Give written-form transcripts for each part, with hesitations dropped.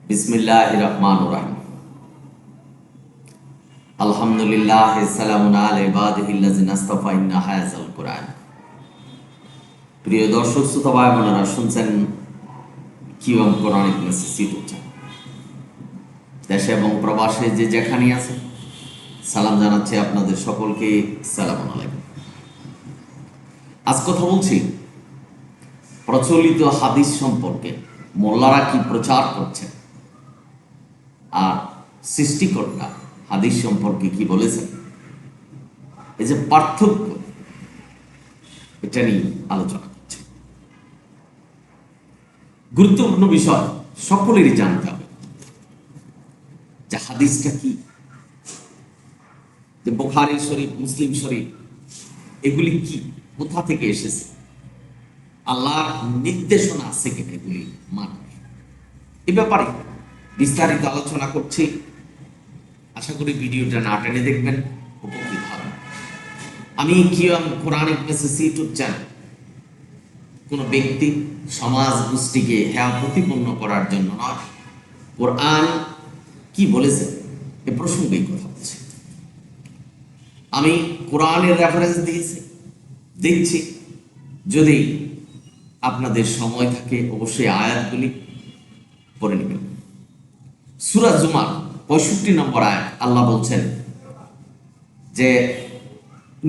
বিসমিল্লাহির রহমানির রহিম। আলহামদুলিল্লাহ সালামুন আলা ইবাদিহিল্লাযিনা ইসতাফা ইন্না হাযাল কুরআন। প্রিয় দর্শক শ্রোতা ভাই বোনেরা, শুনছেন কিওয়াম কোরআনিক মেসেজ ইউটিউব চ্যানেল। দেশে এবং প্রবাসে যে যেখানে আছেন, সালাম জানাচ্ছি আপনাদের সকলকে। সালামুন আলাইকুম। আজ কথা বলছি প্রচলিত হাদিস সম্পর্কে। মোল্লারা কি প্রচার করছেন আর সৃষ্টিকর্তা হাদিস সম্পর্কে কি বলেছেন, এই যে পার্থক্য, এটা নিয়ে আলোচনা করছে। গুরুত্বপূর্ণ বিষয়, সকলেরই জানতে হবে যে হাদিসটা কি, যে বুখারী শরীফ, মুসলিম শরীফ, এগুলি কি, কোথা থেকে এসেছে, আল্লাহর নির্দেশনা আছে কিনা এগুলি মানার, এ ব্যাপারে বিস্তারিত আলোচনা করছি। আশা করি ভিডিওটা না টেনে দেখবেন, উপকৃত হবেন। আমি কিওয়াম কোরআনিক মেসেজ ইউটিউব চ্যানেল কোনো ব্যক্তি, সমাজ, গোষ্ঠীকে হ্যাঁ প্রতিপন্ন করার জন্য নয়, কোরআন কি বলেছে এ প্রসঙ্গেই কথা বলছি। আমি কোরআনের রেফারেন্স দিচ্ছি, যদি আপনাদের সময় থাকে অবশ্যই আয়াতগুলি পড়ে নেবেন। সূরা জুমার 65 নম্বর আয়াত, আল্লাহ বলছেন যে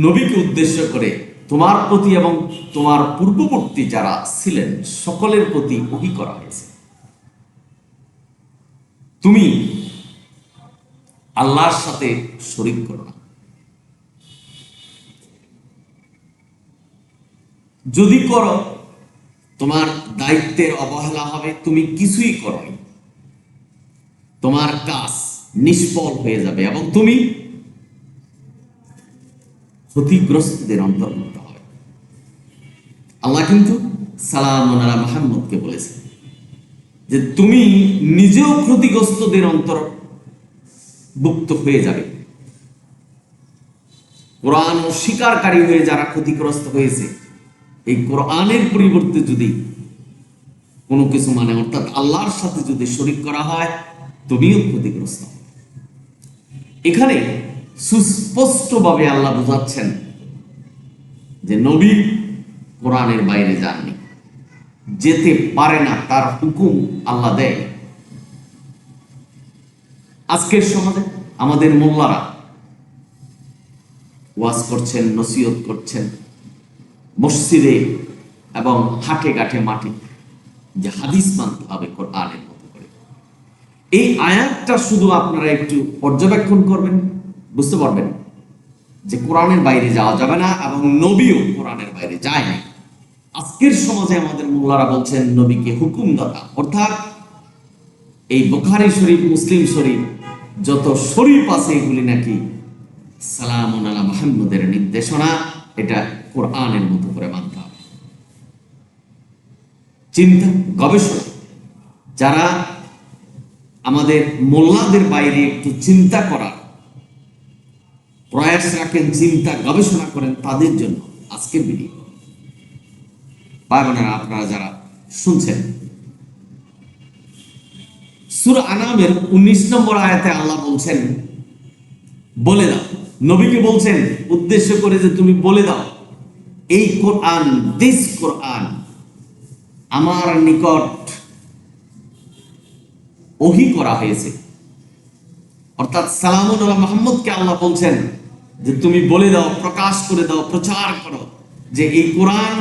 নবীকে উদ্দেশ্য করে তোমার প্রতি এবং তোমার পূর্ববর্তী যারা ছিলেন সকলের প্রতি ওহী করা হয়েছে, তুমি আল্লাহর সাথে শরীক করো না। যদি করো তোমার দায়িত্বের অবহেলা হবে, তুমি কিছুই করো, তোমার কাজ নিষ্ফল হয়ে যাবে এবং তুমি ক্ষতিগ্রস্তদের অন্তর্ভুক্ত হবে। আল্লাহ কিন্তু সালামুন আলা মুহাম্মদকে বলেছেন যে তুমি নিজেও ক্ষতিগ্রস্তদের অন্তর্ভুক্ত হয়ে যাবে। কোরআন অস্বীকারী হয়ে যারা ক্ষতিগ্রস্ত হয়েছে, এই কোরআনের পরিবর্তে যদি কোনো কিছু মানে অর্থাৎ আল্লাহর সাথে যদি শরীক করা হয়, তুমিও ক্ষতিগ্রস্ত। এখানে সুস্পষ্টভাবে আল্লাহ বোঝাচ্ছেন যে নবী কোরআনের বাইরে যাননি, যেতে পারে না, তার হুকুম আল্লাহ দেয়। আজকের সমাজে আমাদের মোল্লারা ওয়াজ করছেন, নসিহত করছেন মসজিদে এবং হাটে ঘাটে মাঠে, যে হাদিস মানতে হবে কোরআনের মতো করে। এই আয়াতটা শুধু আপনারা একটু পর্যবেক্ষণ করবেন, বুঝতে পারবেন যে কোরআনের বাইরে যাওয়া যাবে না এবং নবীও কোরআনের বাইরে যায় না। আজকের সমাজে আমাদের মোল্লারা বলছেন নবীকে হুকুমদাতা, অর্থাৎ এই বুখারী শরীফ, মুসলিম শরীফ, যত শরীফ আছে এগুলি নাকি সালামুন আলা মুহাম্মদের নির্দেশনা, এটা কোরআনের মতো করে মানতে হবে। চিন্তা, গবেষণা, যারা আমাদের মোল্লাদের বাইরে একটু চিন্তা করার প্রয়াস রাখেন, চিন্তা গবেষণা করেন, তাদের জন্য আজকের ভিডিও। ভাই বোনেরা, আপনারা যারা শুনছেন, সূরা আনামের 19 নম্বর আয়াতে আল্লাহ বলছেন বলে দাও, নবীকে বলছেন উদ্দেশ্য করে যে তুমি বলে দাও, এই কোরআন, দিস কোরআন আমার নিকট ওহী করা হয়েছে। অর্থাৎ সালামুন আলা মুহাম্মদকে আল্লাহ বলছেন যে তুমি বলে দাও, প্রকাশ করে দাও, প্রচার করো যে এই কোরআন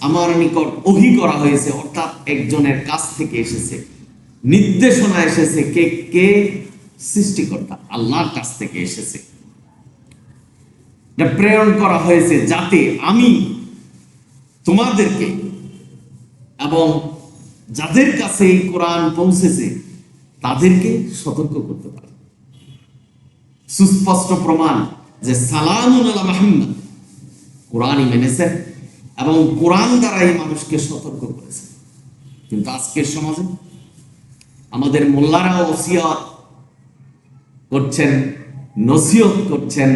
আমার নিকট ওহী করা হয়েছে, অর্থাৎ একজনের কাছ থেকে এসেছে, নির্দেশনা এসেছে। কে? সৃষ্টিকর্তা আল্লাহর কাছ থেকে এসেছে। এটা প্রেরণ করা হয়েছে যাতে আমি তোমাদেরকে এবং যাদের কাছে এই কোরআন পৌঁছেছে তাদেরকে সতর্ক করতে পারে। সুস্পষ্ট প্রমাণ যে সালামুন আলা মুহাম্মদ কোরআনই মেনেছেন এবং কোরআন দ্বারাই মানুষকে সতর্ক করেছে। কিন্তু আজকের সমাজে আমাদের মোল্লারা ওসিয়ত করছেন, নসিহত করছেন,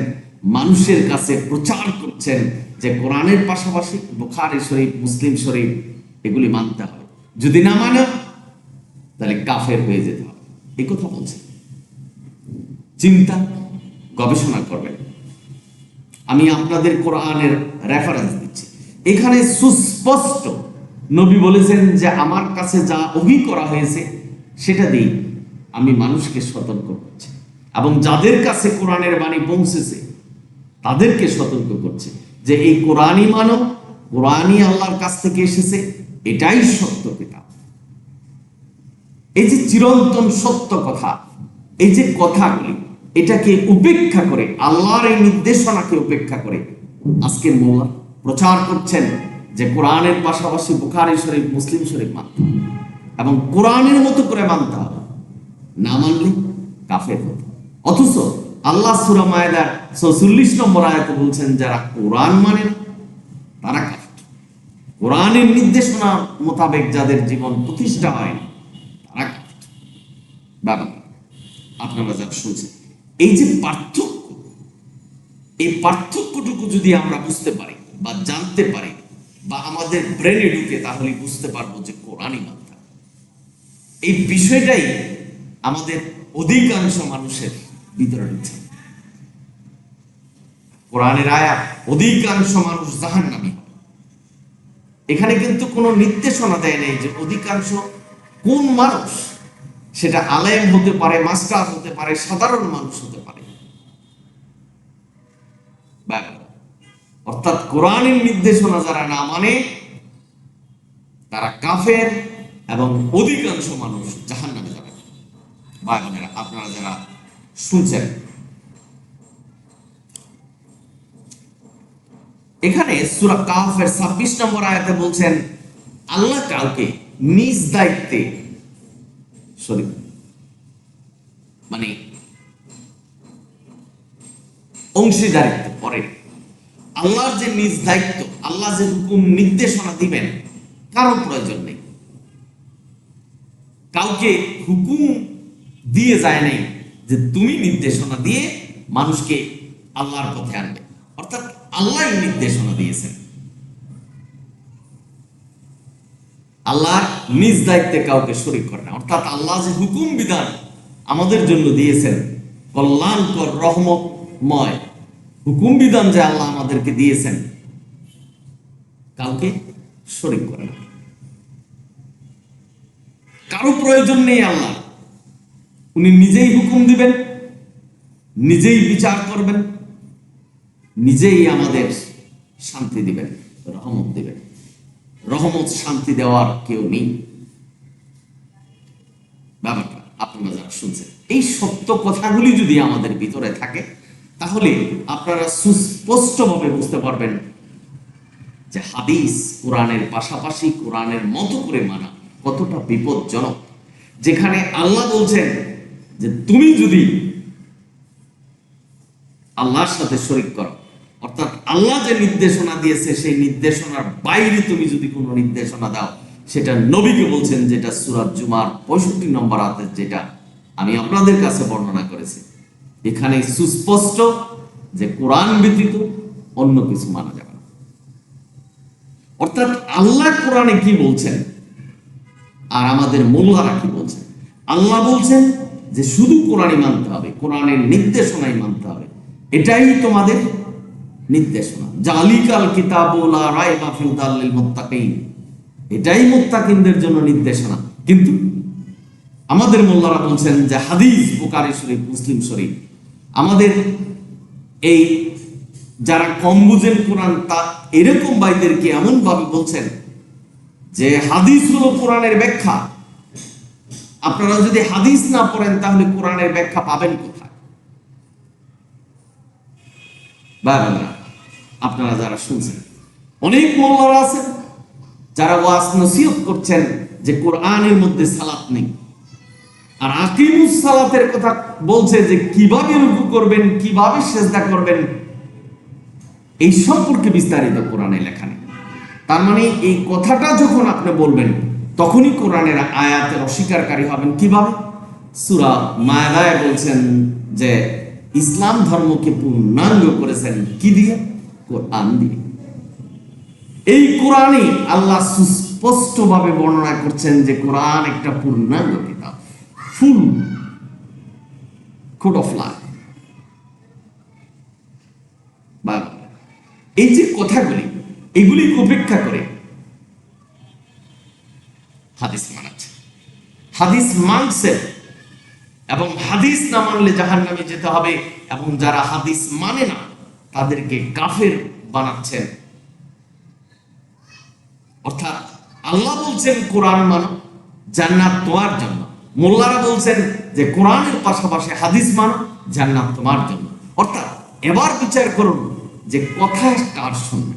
মানুষের কাছে প্রচার করছেন যে কোরআনের পাশাপাশি বুখারী শরীফ, মুসলিম শরীফ এগুলি মানতে হবে, যদি না মানে তাহলে কাফের হয়ে যেতে হবে। এই কথা বলছে। চিন্তা গবেষণা করবেন। আমি আপনাদের কোরআনের রেফারেন্স দিচ্ছি, এখানে সুস্পষ্ট নবী বলেছেন যে আমার কাছে যা ওহী করা হয়েছে সেটা দিয়ে আমি মানুষকে সতর্ক করছি, এবং যাদের কাছে কোরআনের বাণী পৌঁছেছে তাদেরকে সতর্ক করছে যে এই কোরআনই মানো, কোরআনই আল্লাহর কাছ থেকে এসেছে, এটাই সত্য কিতাব। এই যে চিরন্তন সত্য কথা, এই যে কথাগুলি, এটাকে উপেক্ষা করে, আল্লাহর এই নির্দেশনাকে উপেক্ষা করে আজকের মোল্লা প্রচার করছেন যে কোরআনের পাশাপাশি বুখারী শরীফ, মুসলিম শরীফ মানতে হবে এবং কোরআনের মতো করে মানতে হবে, না মানলে কাফের হতো। অথচ আল্লাহ সূরা মায়েদার ৪৪ নম্বর আয়াতে বলছেন যারা কোরআন মানে না তারা কাফের। কোরআনের নির্দেশনা মোতাবেক যাদের জীবন প্রতিষ্ঠা হয়নি তারা কাফের। বাবা, আপনারা যা শুনছেন, এই যে পার্থক্য, এই পার্থক্যটুকু যদি আমরা বুঝতে পারি বা জানতে পারি বা আমাদের ব্রেনে ঢুকে, তাহলে বুঝতে পারবো যে কোরআনই মানতে হবে। এই বিষয়টাই আমাদের অধিকাংশ মানুষের ভিতরে ঢুকছে। কোরআনের আয়াত অধিকাংশ মানুষ জাহান্নামী হবে। এখানে কিন্তু কোনো নির্দেশনা দেয় নেই যে অধিকাংশ কোন মানুষ, সেটা আলেম হতে পারে, মাস্টার হতে পারে, সাধারণ মানুষ হতে পারে। অর্থাৎ কোরআনের নির্দেশনা যারা না মানে তারা কাফের এবং অধিকাংশ মানুষ জাহান্নামে যাবে। ভাই বোনেরা, আপনারা যারা শুনছেন, এখানে সূরা কাহফের ২৬ নম্বর আয়াতে বলছেন আল্লাহ কাউকে নিজ দায়িত্বে শরীক, মানে অংশীদারিত্ব করে। আল্লাহর যে নিজ দায়িত্ব, আল্লাহ যে হুকুম নির্দেশনা দিবেন, কারো প্রয়োজন নেই। কাউকে হুকুম দিয়ে যায় নাই যে তুমি নির্দেশনা দিয়ে মানুষকে আল্লাহর পথে আনবে, অর্থাৎ আল্লাহ নির্দেশনা দিয়েছেন। আল্লাহ নিজ দায়িত্বে কাউকে শরীক করে না, অর্থাৎ আল্লাহ যে হুকুম বিধান আমাদের জন্য দিয়েছেন, কল্যাণকর রহমতময় হুকুম বিধান যে আল্লাহ আমাদেরকে দিয়েছেন, কাউকে শরীক করে না। কারো প্রয়োজন নেই আল্লাহ, উনি নিজেই হুকুম দিবেন, নিজেই বিচার করবেন, নিজেই আমাদের শান্তি দিবেন, রহমত দিবেন। রহমত শান্তি দেওয়ার কেউ নেই। ব্যাপারটা আপনারা যারা শুনছেন, এই সত্য কথাগুলি যদি আমাদের ভিতরে থাকে, তাহলে আপনারা সুস্পষ্টভাবে বুঝতে পারবেন যে হাদিস কোরআনের পাশাপাশি কোরআনের মতো করে মানা কতটা বিপজ্জনক। যেখানে আল্লাহ বলছেন যে তুমি যদি আল্লাহর সাথে শরীক করো, অর্থাৎ আল্লাহ যে নির্দেশনা দিয়েছে সেই নির্দেশনার বাইরে তুমি যদি কোনো নির্দেশনা দাও, সেটা নবীকে বলছেন, যেটা সূরা জুমার ৬৫ নম্বর আয়াতে যেটা আমি আপনাদের কাছে বর্ণনা করেছি। এখানে সুস্পষ্ট যে কোরআন ব্যতীত অন্য কিছু মানা যাবে না। অর্থাৎ আল্লাহ কোরআনে কি বলছেন আর আমাদের মোল্লারা কি বলছেন? আল্লাহ বলছেন যে শুধু কোরআনই মানতে হবে, কোরআনের নির্দেশনাই মানতে হবে, এটাই তোমাদের নির্দেশনা। জালিকাল কিতাবু লা রাইবা ফিহি হুদাল লিল মুত্তাকিন, এটাই মুত্তাকিনদের জন্য নির্দেশনা। কিন্তু আমাদের মোল্লারা বলছেন যে হাদিস, বুখারী শরীফ, মুসলিম শরীফ, আমাদের এই যারা কম বুঝেন কোরআন, তা এরকম ভাইদেরকে এমন ভাবে বলছেন যে হাদিস হলো কোরআনের ব্যাখ্যা। আপনারা যদি হাদিস না পড়েন তাহলে কোরআনের ব্যাখ্যা পাবেন কোথায়? বাবা, আপনারা যারা শুনছেন, অনেক মোল্লারা আছেন যারা ওয়াজ নসিহত করছেন যে কোরআনের মধ্যে সালাত নেই, আর আকিমুস সালাতের কথা বলছে যে কিভাবে রুকু করবেন, কিভাবে সিজদা করবেন, এই সম্পর্কে বিস্তারিত কোরআনে লেখা নেই। তার মানে এই কথাটা যখন আপনি বলবেন, তখনই কোরআনের আয়াতের অস্বীকারী হবেন। কিভাবে? সূরা মায়েদায় বলছেন যে ইসলাম ধর্মকে পূর্ণাঙ্গ করেছেন কি দিয়ে? কোরআন দিয়ে। এই কোরআনে আল্লাহ সুস্পষ্টভাবে বর্ণনা করছেন যে কোরআন একটা পূর্ণাঙ্গ কিতাব, ফুল কোড অফ লা। বা এই যে কথাগুলি, এগুলি উপেক্ষা করে হাদিস মানাচ্ছে, হাদিস মানছে, এবং হাদিস না মানলে জাহান্নামে যেতে হবে, এবং যারা হাদিস মানে না তাদেরকে কাফের বানাচ্ছেন। অর্থাৎ আল্লাহ বলছেন কোরআন মানো, জান্নাত তোমার জন্য। মোল্লারা বলছেন যে কোরআনের পাশাপাশি হাদিস মানো, জান্নাত তোমার জন্য। অর্থাৎ এবার বিচার করুন যে কথা কার শুনবে,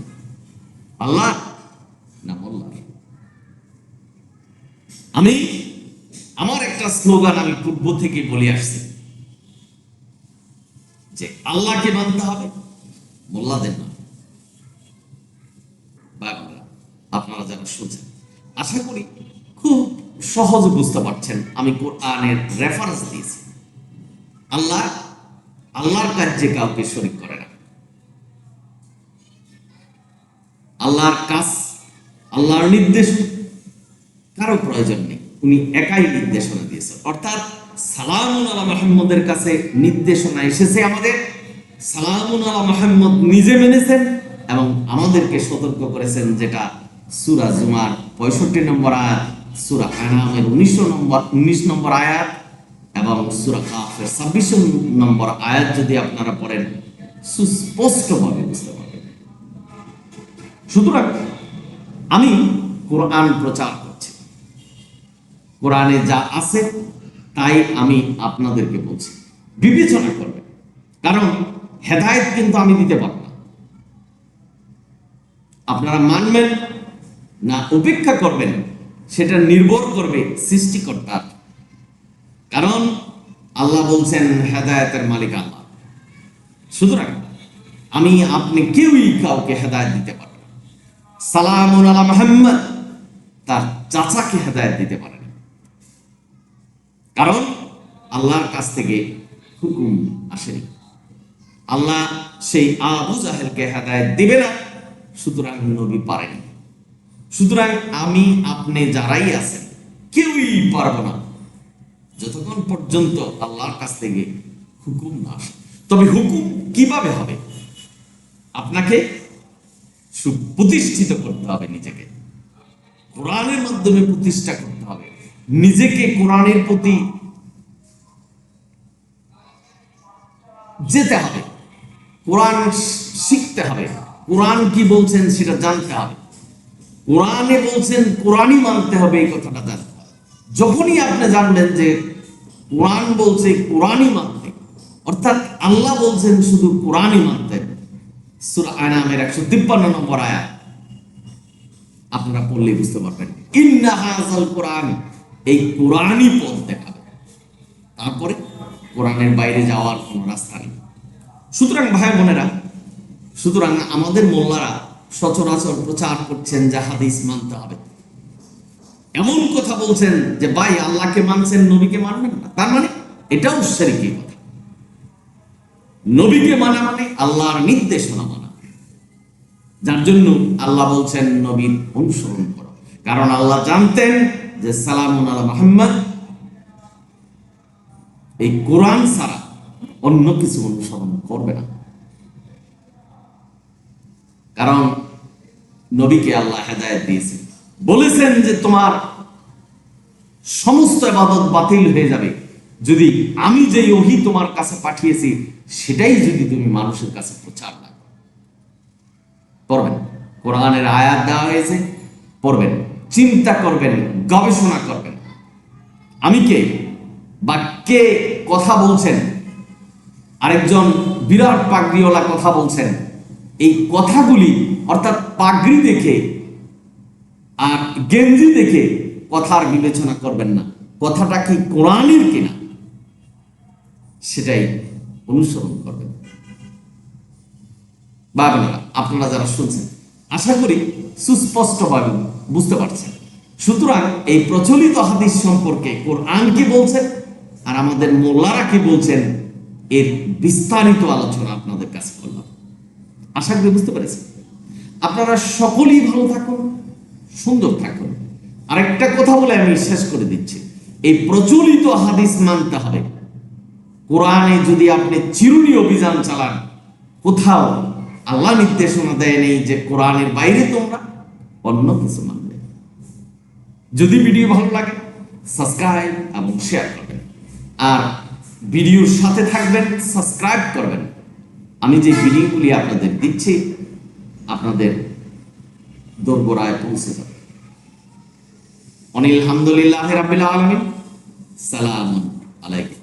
আল্লাহ না মোল্লা। আমি আমার একটা স্লোগান আমি পূর্ব থেকে বলে আসছি যে আল্লাহকে মানতে হবে, মোল্লাদের না। আপনারা যারা শুনছেন, আশা করি খুব সহজে বুঝতে পারছেন। আমি কোরআনের রেফারেন্স দিয়েছি। আল্লাহ আল্লাহর কাজে কাউকে শরীক করে না। আল্লাহর কাজ, আল্লাহর নির্দেশ কারো প্রয়োজন নেই, উনি একাই নির্দেশনা দিয়েছেন। অর্থাৎ সালামুন আলা মুহাম্মদের কাছে নির্দেশনা এসেছে আমাদের, সালামুন আলা মুহাম্মদ নিজে মেনেছেন এবং আমাদেরকে সতর্ক করেছেন, যেটা সূরা জুমার 65 নম্বর আয়াত, সূরা আনামের 19 নম্বর আয়াত এবং সূরা কাফের 26 নম্বর আয়াত যদি আপনারা পড়েন সুস্পষ্টভাবে বুঝতে পারবেন। সুতরাং আমি কোরআন প্রচার করছি, কোরআনে যা আছে তাই আমি আপনাদেরকে বলছি, বিবেচনা করবেন। কারণ হেদায়েত কিন্তু আমি দিতে পারব না, আপনারা মানবেন না উপেক্ষা করবেন সেটা নির্ভর করবে সৃষ্টিকর্তার। কারণ আল্লাহ বলছেন হেদায়েতের মালিক আল্লাহ। সুতরাং আমি আপনি কেউই কাউকে হেদায়েত দিতে পারবে না। সালামুন আলা মুহাম্মদ তার চাচাকে হেদায়েত দিতে পারে না, কারণ আল্লাহর কাছ থেকে হুকুম আসেনি। আল্লাহ সেই আবু জাহেলকে হেদায়েত দিবে না, সুতরাং নবী পারেন। সুতরাং আমি আপনি যারাই আছেন কেউই পারব না যতক্ষণ পর্যন্ত আল্লাহর কাছ থেকে হুকুম না আসে। তবে হুকুম কিভাবে হবে? আপনাকে সুপ্রতিষ্ঠিত করতে হবে, নিজেকে কোরআনের মাধ্যমে প্রতিষ্ঠা করতে হবে, নিজেকে কোরআনের প্রতি যেতে হবে, কোরআন শিখতে হবে, কোরআন কি বলছেন সেটা জানতে হবে, কোরআনে বলছেন কোরআনই মানতে হবে, এই কথাটা জানতে হবে। যখনই আপনি জানবেন যে কোরআন বলছে কোরআনই মানতে, অর্থাৎ আল্লাহ বলছেন শুধু কোরআনই মানতে, সূরা আনামের 153 নম্বর আয়াত আপনারা পড়লে বুঝতে পারবেন। ইন্না হাযাল কোরআন, এই কোরআনই পথ দেখাবে, তারপরে কোরআনের বাইরে যাওয়ার কোনো রাস্তা নেই। সুতরাং ভাই বোনেরা, সুতরাং আমাদের মোল্লারা সচরাচর প্রচার করছেন যে হাদিস মানতে হবে, এমন কথা বলছেন যে ভাই আল্লাহকে মানছেন নবীকে মানবেন না, তার মানে এটাও শিরকি কথা। নবীকে মানা মানে আল্লাহর নির্দেশনা মানা, যার জন্য আল্লাহ বলছেন নবীর অনুসরণ করো। কারণ আল্লাহ জানতেন যে সালামুন আলা মুহাম্মদ এই কোরআন ছাড়া অন্য কিছু অনুসরণ করবে না। কারণ নবীকে আল্লাহ হেদায়েত দিয়েছেন, বলেছেন যে তোমার সমস্ত ইবাদত বাতিল হয়ে যাবে যদি আমি যে ওহী তোমার কাছে পাঠিয়েছি সেটাই যদি তুমি মানুষের কাছে প্রচার না করবেন। কোরআনের আয়াত দেওয়া হয়েছে, পড়বেন, চিন্তা করবেন, গবেষণা করবেন, আমি কে বা কে কথা বলছেন, আরেকজন বিরাট পাগড়িওয়ালা কথা বলছেন। এই কথাগুলি অর্থাৎ পাগড়ি দেখে আর গেঞ্জি দেখে কথার বিবেচনা করবেন না, কথাটা কি কোরআনের কিনা সেটাই অনুসরণ করবেন। বাবা আপনারা যারা শুনছেন আশা করি সুস্পষ্টভাবে বুঝতে পারছেন। সুতরাং এই প্রচলিত হাদিস সম্পর্কে কোরআন কি বলছেন আর আমাদের মোল্লারা কি বলছেন এর বিস্তারিত আলোচনা আপনাদের কাছে করলাম। আশা করি বুঝতে পেরেছেন। আপনারা সকলেই ভালো থাকুন, সুন্দর থাকুন। আরেকটা কথা বলে আমি শেষ করে দিচ্ছি, এই প্রচলিত হাদিস মানতে হবে, কোরআনে যদি আপনি চিরুনি অভিযান চালান, কোথাও আল্লাহ নির্দেশনা দেয় নেই যে কোরআনের বাইরে তোমরা অন্য কিছু মানবে। যদি ভিডিও ভালো লাগে সাবস্ক্রাইব এবং শেয়ার করবেন, আর ভিডিওর সাথে থাকবেন, সাবস্ক্রাইব করবেন। আমি যে ভিডিওগুলি আপনাদের দিচ্ছি আপনাদের দোরগোড়ায় পৌঁছে যাবে। অনিল হামদুলিল্লাহ রাব্বিল আলামিন। সালাম আলাইকুম।